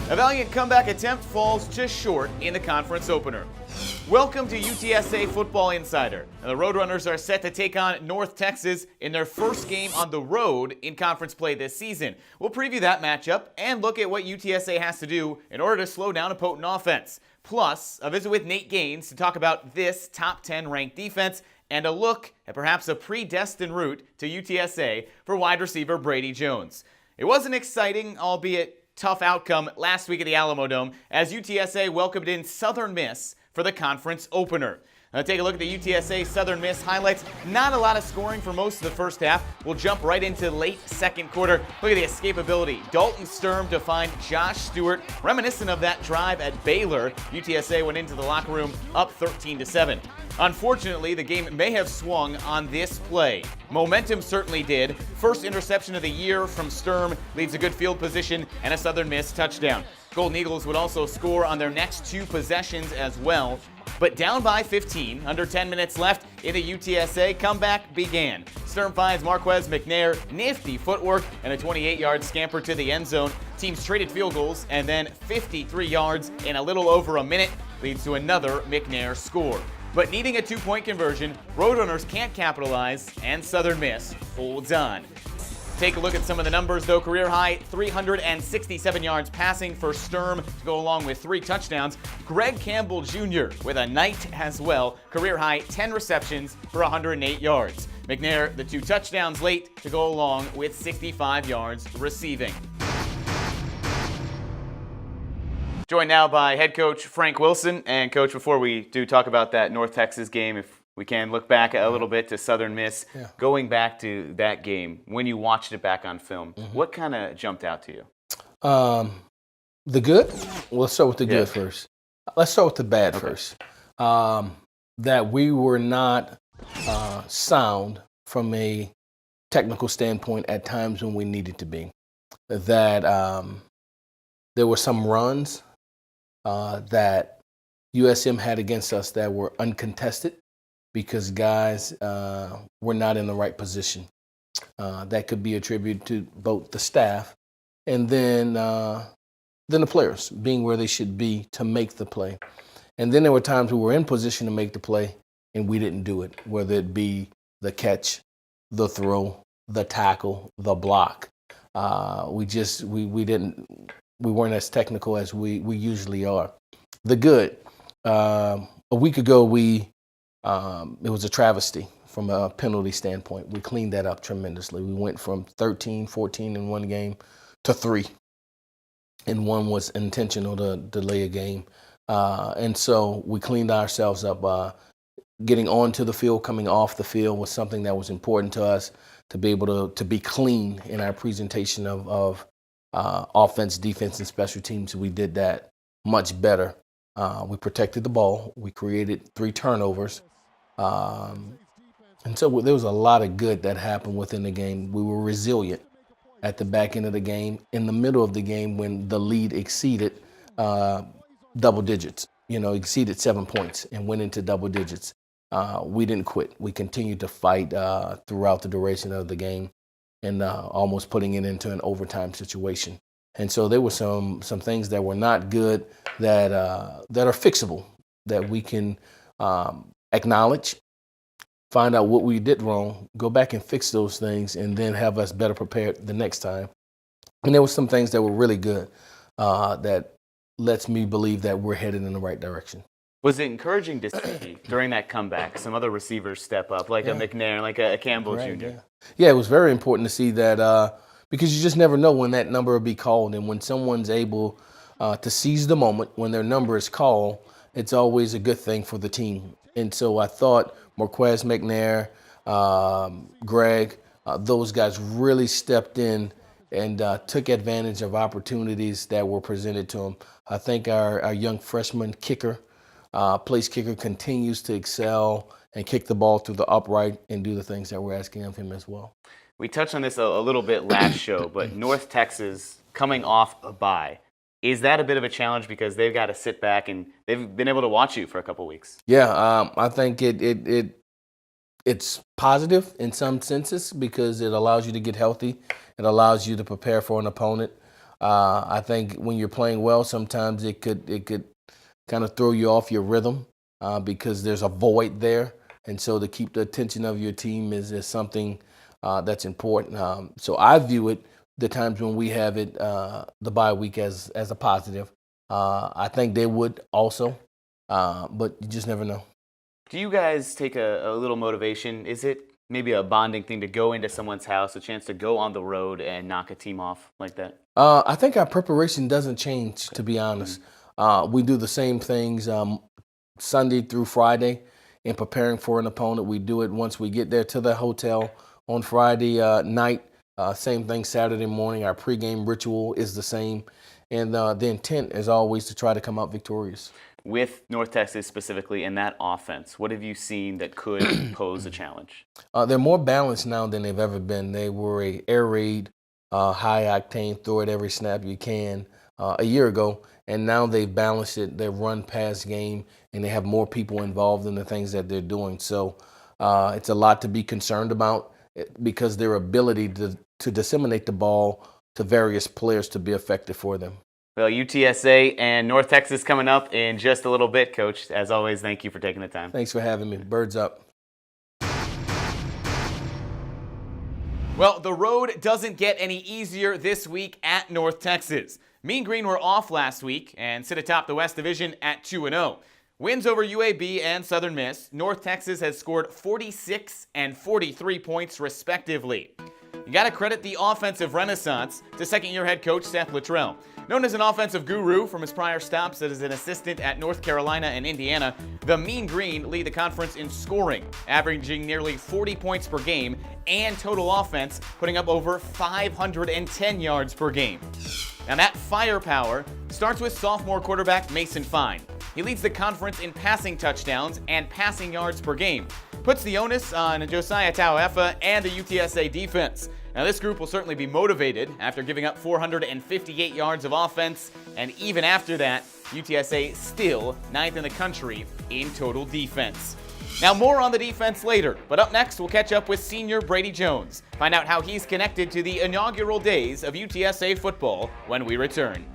A valiant comeback attempt falls just short in the conference opener. Welcome to UTSA Football Insider. The Roadrunners are set to take on North Texas in their first game on the road in conference play this season. We'll preview that matchup and look at what UTSA has to do in order to slow down a potent offense. Plus, a visit with Nate Gaines to talk about this top 10 ranked defense and a look at perhaps a predestined route to UTSA for wide receiver Brady Jones. It was an exciting, albeit tough outcome last week at the Alamodome as UTSA welcomed in Southern Miss for the conference opener. Now take a look at the UTSA Southern Miss highlights. Not a lot of scoring for most of the first half. We'll jump right into late second quarter. Look at the escapability. Dalton Sturm to find Josh Stewart. Reminiscent of that drive at Baylor, UTSA went into the locker room up 13-7. Unfortunately, the game may have swung on this play. Momentum certainly did. First interception of the year from Sturm leaves a good field position and a Southern Miss touchdown. Golden Eagles would also score on their next two possessions as well. But down by 15, under 10 minutes left in the UTSA comeback began. Sturm finds Marquez McNair, nifty footwork, and a 28-yard scamper to the end zone. Teams traded field goals, and then 53 yards in a little over a minute leads to another McNair score. But needing a two-point conversion, Roadrunners can't capitalize, and Southern Miss holds on. Take a look at some of the numbers, though. Career high 367 yards passing for Sturm to go along with 3 touchdowns. Greg Campbell Jr. with a night as well. Career high 10 receptions for 108 yards. McNair, the 2 touchdowns late to go along with 65 yards receiving. Joined now by head coach Frank Wilson. And coach, before we do talk about that North Texas game, if we can look back a little bit to Southern Miss. Yeah. Going back to that game, when you watched it back on film, what kind of jumped out to you? The good? Well, let's start with the good first. Let's start with the bad first. That we were not sound from a technical standpoint at times when we needed to be. That there were some runs that USM had against us that were uncontested, because guys were not in the right position. That could be attributed to both the staff and then the players being where they should be to make the play. And then there were times we were in position to make the play and we didn't do it, whether it be the catch, the throw, the tackle, the block. We weren't as technical as we usually are. The good, a week ago it was a travesty from a penalty standpoint. We cleaned that up tremendously. We went from 13, 14 in one game to 3. And one was intentional to delay a game. And so we cleaned ourselves up. Getting onto the field, coming off the field was something that was important to us, to be able to be clean in our presentation of offense, defense, and special teams. We did that much better. We protected the ball. We created 3 turnovers. And so there was a lot of good that happened within the game. We were resilient at the back end of the game, in the middle of the game when the lead exceeded double digits, exceeded 7 points and went into double digits. We didn't quit. We continued to fight throughout the duration of the game and almost putting it into an overtime situation. And so there were some things that were not good that are fixable, that we can acknowledge, find out what we did wrong, go back and fix those things, and then have us better prepared the next time. And there were some things that were really good that lets me believe that we're headed in the right direction. Was it encouraging to see during that comeback some other receivers step up, like a McNair, like a Campbell Jr.? Yeah, it was very important to see that because you just never know when that number will be called. And when someone's able to seize the moment when their number is called, it's always a good thing for the team. And so I thought Marquez McNair, Greg, those guys really stepped in and took advantage of opportunities that were presented to them. I think our young freshman kicker, place kicker, continues to excel and kick the ball through the upright and do the things that we're asking of him as well. We touched on this a little bit last show, but North Texas coming off a bye. Is that a bit of a challenge because they've got to sit back and they've been able to watch you for a couple weeks? Yeah, I think it's positive in some senses because it allows you to get healthy. It allows you to prepare for an opponent. I think when you're playing well, sometimes it could kind of throw you off your rhythm because there's a void there. And so to keep the attention of your team is something that's important. So I view it, the times when we have it, the bye week, as a positive. I think they would also, but you just never know. Do you guys take a little motivation? Is it maybe a bonding thing to go into someone's house, a chance to go on the road and knock a team off like that? I think our preparation doesn't change, to be honest. We do the same things Sunday through Friday in preparing for an opponent. We do it once we get there to the hotel on Friday night. Same thing Saturday morning. Our pregame ritual is the same. And the intent is always to try to come out victorious. With North Texas specifically in that offense, what have you seen that could pose a challenge? They're more balanced now than they've ever been. They were a air raid, high octane, throw it every snap you can a year ago. And now they've balanced it. They run pass game, and they have more people involved in the things that they're doing. So it's a lot to be concerned about because their ability to disseminate the ball to various players to be effective for them. Well, UTSA and North Texas coming up in just a little bit, Coach. As always, thank you for taking the time. Thanks for having me. Birds up. Well, the road doesn't get any easier this week at North Texas. Mean Green were off last week and sit atop the West Division at 2-0. Wins over UAB and Southern Miss, North Texas has scored 46 and 43 points respectively. You got to credit the offensive renaissance to second-year head coach Seth Luttrell. Known as an offensive guru from his prior stops as an assistant at North Carolina and Indiana, the Mean Green lead the conference in scoring, averaging nearly 40 points per game, and total offense, putting up over 510 yards per game. Now that firepower starts with sophomore quarterback Mason Fine. He leads the conference in passing touchdowns and passing yards per game, puts the onus on Josiah Tauefa and the UTSA defense. Now this group will certainly be motivated after giving up 458 yards of offense, and even after that, UTSA still 9th in the country in total defense. Now more on the defense later, but up next we'll catch up with senior Brady Jones, find out how he's connected to the inaugural days of UTSA football when we return.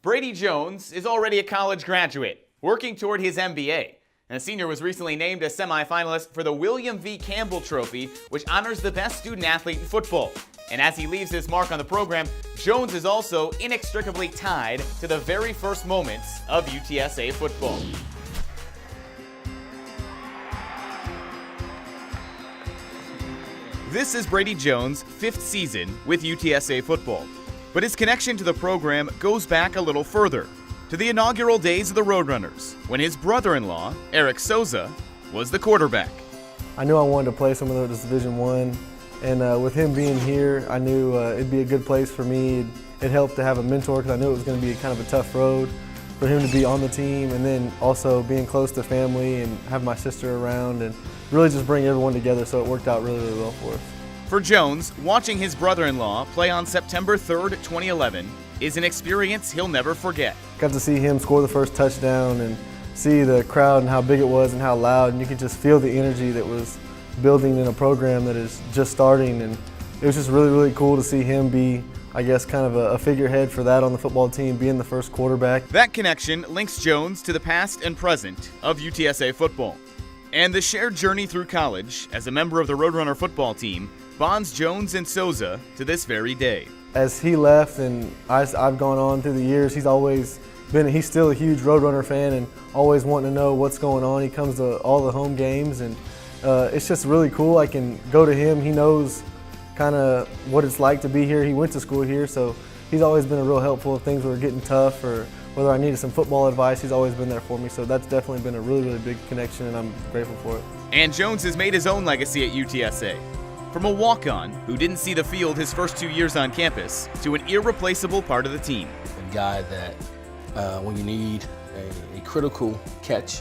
Brady Jones is already a college graduate, working toward his MBA. And the senior was recently named a semifinalist for the William V. Campbell Trophy, which honors the best student athlete in football. And as he leaves his mark on the program, Jones is also inextricably tied to the very first moments of UTSA football. This is Brady Jones' 5th season with UTSA football. But his connection to the program goes back a little further, to the inaugural days of the Roadrunners, when his brother-in-law, Eric Souza, was the quarterback. I knew I wanted to play somewhere that was Division I, and with him being here, I knew it'd be a good place for me. It helped to have a mentor because I knew it was going to be kind of a tough road for him to be on the team, and then also being close to family and have my sister around and really just bring everyone together, so it worked out really, really well for us. For Jones, watching his brother-in-law play on September 3rd, 2011 is an experience he'll never forget. Got to see him score the first touchdown and see the crowd and how big it was and how loud, and you could just feel the energy that was building in a program that is just starting, and it was just really, really cool to see him be, I guess, kind of a figurehead for that on the football team, being the first quarterback. That connection links Jones to the past and present of UTSA football. And the shared journey through college as a member of the Roadrunner football team bonds Jones and Souza to this very day. As he left and I've gone on through the years, he's still a huge Roadrunner fan and always wanting to know what's going on. He comes to all the home games, and it's just really cool. I can go to him. He knows kind of what it's like to be here. He went to school here, so he's always been a real helpful if things were getting tough or whether I needed some football advice. He's always been there for me, so that's definitely been a really, really big connection, and I'm grateful for it. And Jones has made his own legacy at UTSA. From a walk-on who didn't see the field his first 2 years on campus to an irreplaceable part of the team. A guy that when you need a critical catch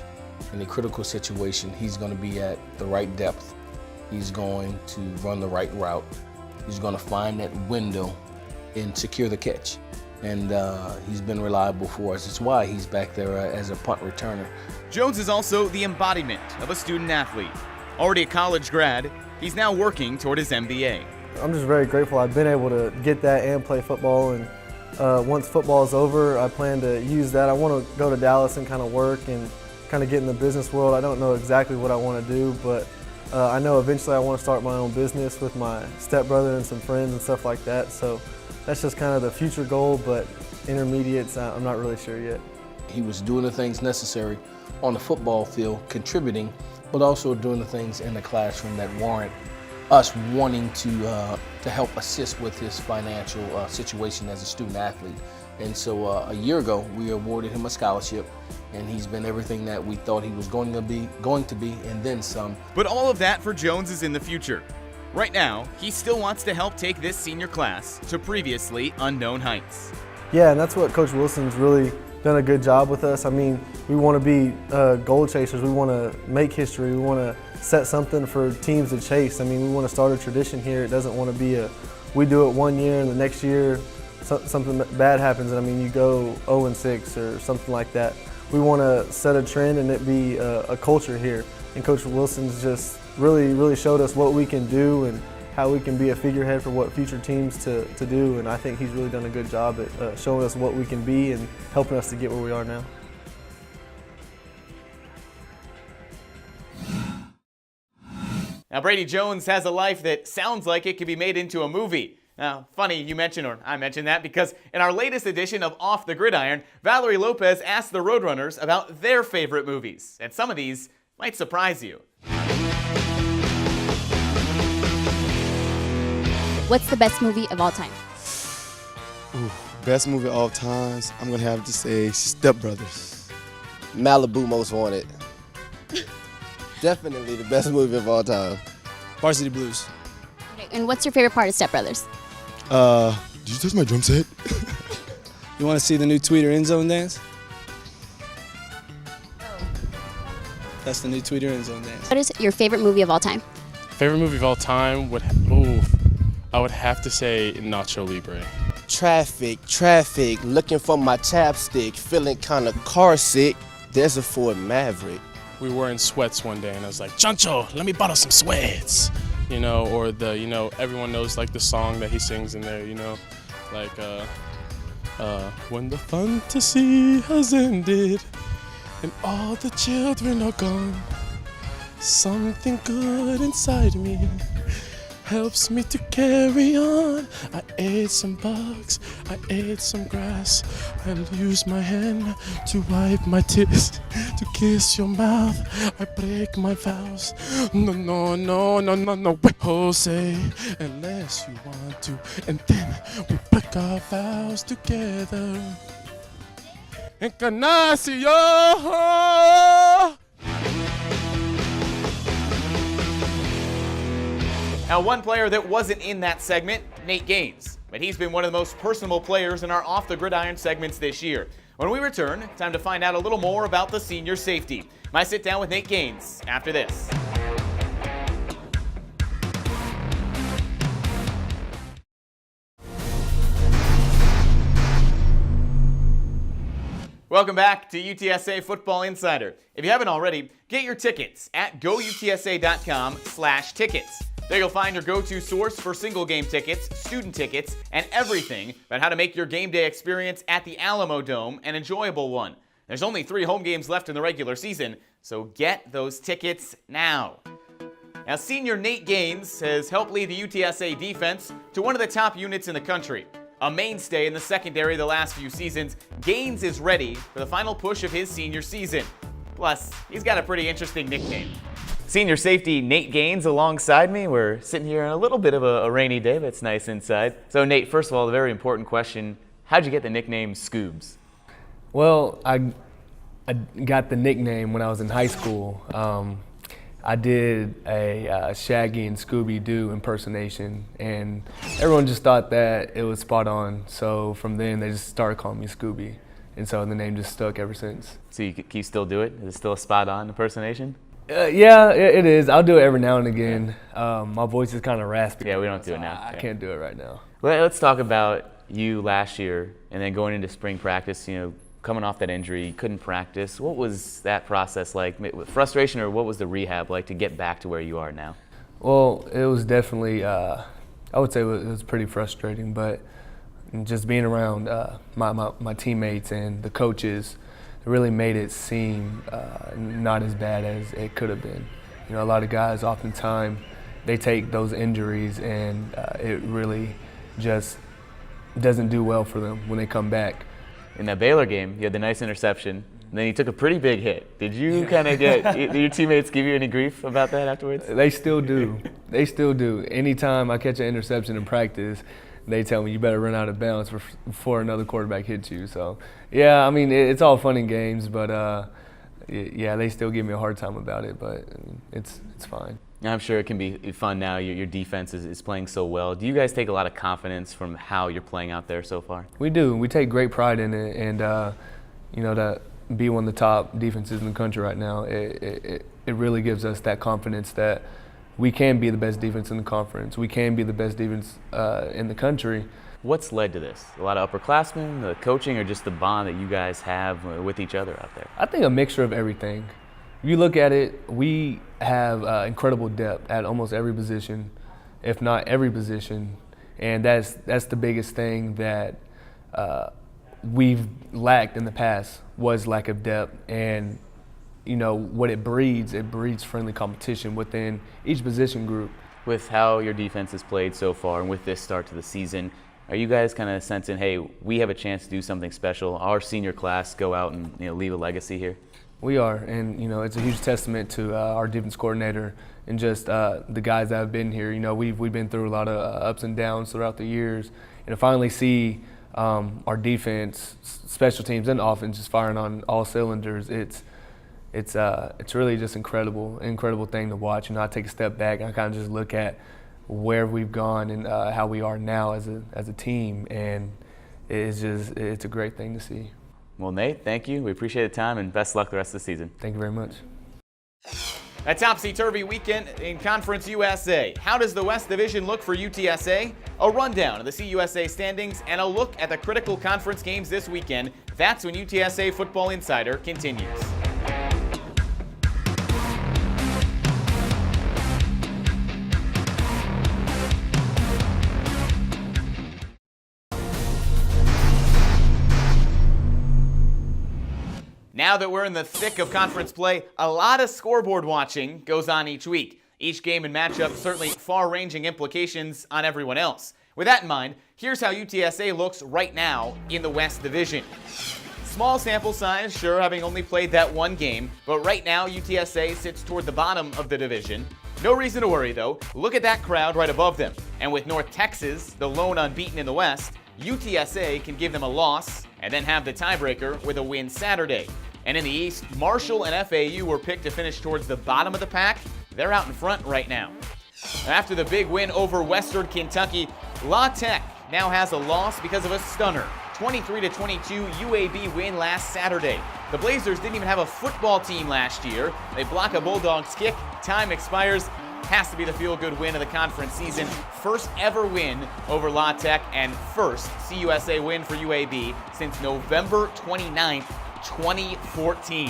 in a critical situation, he's going to be at the right depth. He's going to run the right route. He's going to find that window and secure the catch. And he's been reliable for us. It's why he's back there as a punt returner. Jones is also the embodiment of a student athlete. Already a college grad, he's now working toward his MBA. I'm just very grateful I've been able to get that and play football. And once football is over, I plan to use that. I want to go to Dallas and kind of work and kind of get in the business world. I don't know exactly what I want to do, but I know eventually I want to start my own business with my stepbrother and some friends and stuff like that. So that's just kind of the future goal, but intermediates, I'm not really sure yet. He was doing the things necessary on the football field, contributing, but also doing the things in the classroom that warrant us wanting to help assist with his financial situation as a student athlete. And so a year ago, we awarded him a scholarship, and he's been everything that we thought he was going to be, and then some. But all of that for Jones is in the future. Right now, he still wants to help take this senior class to previously unknown heights. Yeah, and that's what Coach Wilson's really done a good job with us. I mean, we want to be goal chasers. We want to make history. We want to set something for teams to chase. I mean, we want to start a tradition here. It doesn't want to be we do it one year and the next year something bad happens. And I mean, you go 0-6 or something like that. We want to set a trend and it be a culture here. And Coach Wilson's just really showed us what we can do and how we can be a figurehead for what future teams to do. And I think he's really done a good job at showing us what we can be and helping us to get where we are now. Now, Brady Jones has a life that sounds like it could be made into a movie. Now, funny you mentioned, or I mentioned that, because in our latest edition of Off the Gridiron, Valerie Lopez asked the Roadrunners about their favorite movies. And some of these might surprise you. What's the best movie of all time? Ooh, best movie of all times, I'm gonna have to say Step Brothers. Malibu Most Wanted. Definitely the best movie of all time. Varsity Blues. Okay, and what's your favorite part of Step Brothers? Did you touch my drum set? You want to see the new Tweeter End Zone dance? That's the new Tweeter End Zone dance. What is your favorite movie of all time? Favorite movie of all time I would have to say Nacho Libre. Traffic, looking for my chapstick, feeling kinda car sick. There's a Ford Maverick. We were in sweats one day and I was like, Chancho, let me borrow some sweats. You know, or everyone knows like the song that he sings in there, you know, like, when the fantasy has ended and all the children are gone, something good inside me helps me to carry on. I ate some bugs, I ate some grass. I use my hand to wipe my tears, to kiss your mouth. I break my vows. No, wait, Jose, unless you want to. And then we break our vows together. Encarnacio. Now, one player that wasn't in that segment, Nate Gaines. But he's been one of the most personable players in our Off the Gridiron segments this year. When we return, time to find out a little more about the senior safety. My sit down with Nate Gaines after this. Welcome back to UTSA Football Insider. If you haven't already, get your tickets at goutsa.com/tickets. There you'll find your go-to source for single game tickets, student tickets, and everything about how to make your game day experience at the Alamo Dome an enjoyable one. There's only 3 home games left in the regular season, so get those tickets now. Now, senior Nate Gaines has helped lead the UTSA defense to one of the top units in the country. A mainstay in the secondary the last few seasons, Gaines is ready for the final push of his senior season. Plus, he's got a pretty interesting nickname. Senior safety Nate Gaines alongside me. We're sitting here on a little bit of a rainy day, but it's nice inside. So Nate, first of all, the very important question, how'd you get the nickname Scoobs? Well, I got the nickname when I was in high school. I did a Shaggy and Scooby-Doo impersonation, and everyone just thought that it was spot on. So from then, they just started calling me Scooby, and so the name just stuck ever since. So can you still do it? Is it still a spot on impersonation? Yeah, it is. I'll do it every now and again. My voice is kind of raspy. Yeah, we don't do it so now. I can't do it right now. Well, let's talk about you last year and then going into spring practice, coming off that injury, you couldn't practice. What was that process like? Frustration, or what was the rehab like to get back to where you are now? Well, it was definitely, I would say it was pretty frustrating, but just being around my teammates and the coaches, it really made it seem not as bad as it could have been. A lot of guys oftentimes, they take those injuries and it really just doesn't do well for them when they come back. In that Baylor game, you had the nice interception, and then you took a pretty big hit. Did you kind of did your teammates give you any grief about that afterwards? They still do. They still do. Anytime I catch an interception in practice, they tell me you better run out of bounds before another quarterback hits you. So, yeah, I mean, it's all fun and games, but yeah, they still give me a hard time about it, but it's fine. I'm sure it can be fun now. Your defense is playing so well. Do you guys take a lot of confidence from how you're playing out there so far? We do. We take great pride in it, and to be one of the top defenses in the country right now, it really gives us that confidence that we can be the best defense in the conference. We can be the best defense in the country. What's led to this? A lot of upperclassmen, the coaching, or just the bond that you guys have with each other out there? I think a mixture of everything. If you look at it, we have incredible depth at almost every position, if not every position, and that's the biggest thing that we've lacked in the past was lack of depth. And what it breeds friendly competition within each position group. With how your defense has played so far and with this start to the season, are you guys kind of sensing, hey, we have a chance to do something special? Our senior class go out and leave a legacy here? We are, and it's a huge testament to our defense coordinator and just the guys that have been here. We've been through a lot of ups and downs throughout the years, and to finally see our defense, special teams, and offense just firing on all cylinders, it's really just incredible thing to watch. I take a step back and I kind of just look at where we've gone and how we are now as a team, and it's a great thing to see. Well, Nate, thank you. We appreciate the time, and best luck the rest of the season. Thank you very much. A topsy-turvy weekend in Conference USA. How does the West Division look for UTSA? A rundown of the CUSA standings and a look at the critical conference games this weekend. That's when UTSA Football Insider continues. Now that we're in the thick of conference play, a lot of scoreboard watching goes on each week. Each game and matchup certainly far-ranging implications on everyone else. With that in mind, here's how UTSA looks right now in the West Division. Small sample size, sure, having only played that one game, but right now UTSA sits toward the bottom of the division. No reason to worry though. Look at that crowd right above them. And with North Texas, the lone unbeaten in the West, UTSA can give them a loss and then have the tiebreaker with a win Saturday. And in the East, Marshall and FAU were picked to finish towards the bottom of the pack. They're out in front right now. After the big win over Western Kentucky, La Tech now has a loss because of a stunner. 23-22 UAB win last Saturday. The Blazers didn't even have a football team last year. They block a Bulldogs kick. Time expires. Has to be the feel-good win of the conference season. First ever win over La Tech and first CUSA win for UAB since November 29th, 2014.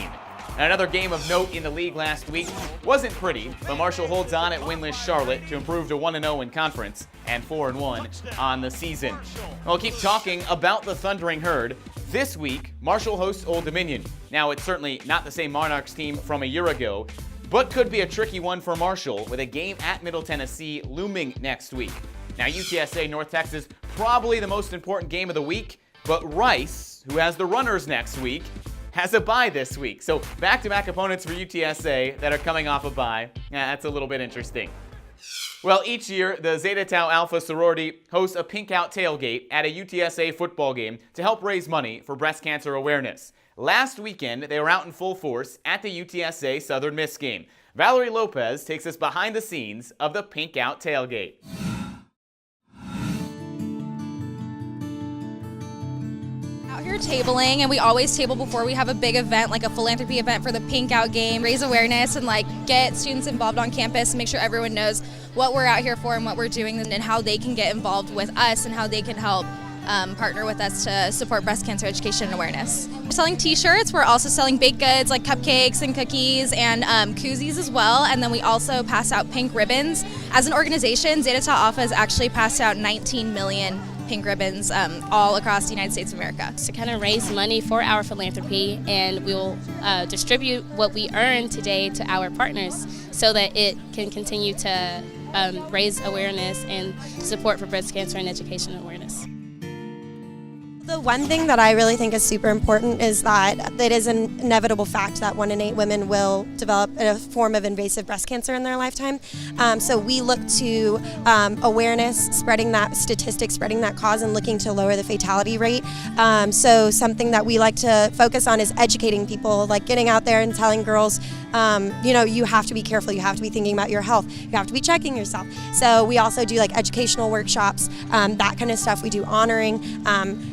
And another game of note in the league last week wasn't pretty, but Marshall holds on at winless Charlotte to improve to 1-0 in conference and 4-1 on the season. We'll keep talking about the Thundering Herd. This week, Marshall hosts Old Dominion. Now, it's certainly not the same Monarchs team from a year ago, but could be a tricky one for Marshall with a game at Middle Tennessee looming next week. Now, UTSA North Texas, probably the most important game of the week, but Rice, who has the runners next week, has a bye this week. So back-to-back opponents for UTSA that are coming off a bye. That's a little bit interesting. Well, each year, the Zeta Tau Alpha sorority hosts a pink out tailgate at a UTSA football game to help raise money for breast cancer awareness. Last weekend, they were out in full force at the UTSA Southern Miss game. Valerie Lopez takes us behind the scenes of the pink out tailgate. Out here tabling, and we always table before we have a big event, like a philanthropy event for the Pink Out game, raise awareness and like get students involved on campus and make sure everyone knows what we're out here for and what we're doing and how they can get involved with us and how they can help partner with us to support breast cancer education and awareness. We're selling t-shirts, we're also selling baked goods like cupcakes and cookies and koozies as well, and then we also pass out pink ribbons. As an organization, Zeta Tau Alpha has actually passed out 19 million pink ribbons all across the United States of America. To kind of raise money for our philanthropy, and we will distribute what we earn today to our partners so that it can continue to raise awareness and support for breast cancer and education awareness. The one thing that I really think is super important is that it is an inevitable fact that 1 in 8 women will develop a form of invasive breast cancer in their lifetime. So we look to awareness, spreading that statistic, spreading that cause, and looking to lower the fatality rate. So something that we like to focus on is educating people, like getting out there and telling girls, you have to be careful, you have to be thinking about your health, you have to be checking yourself. So we also do like educational workshops, that kind of stuff. We do honoring,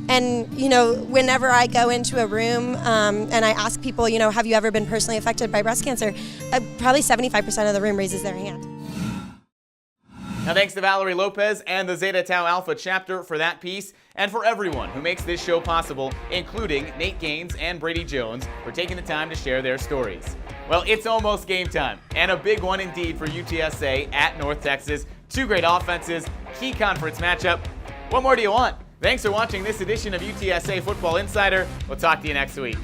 and whenever I go into a room and I ask people, have you ever been personally affected by breast cancer, probably 75% of the room raises their hand. Now, thanks to Valerie Lopez and the Zeta Tau Alpha chapter for that piece, and for everyone who makes this show possible, including Nate Gaines and Brady Jones, for taking the time to share their stories. Well, it's almost game time, and a big one indeed for UTSA at North Texas. 2 great offenses, key conference matchup. What more do you want? Thanks for watching this edition of UTSA Football Insider. We'll talk to you next week.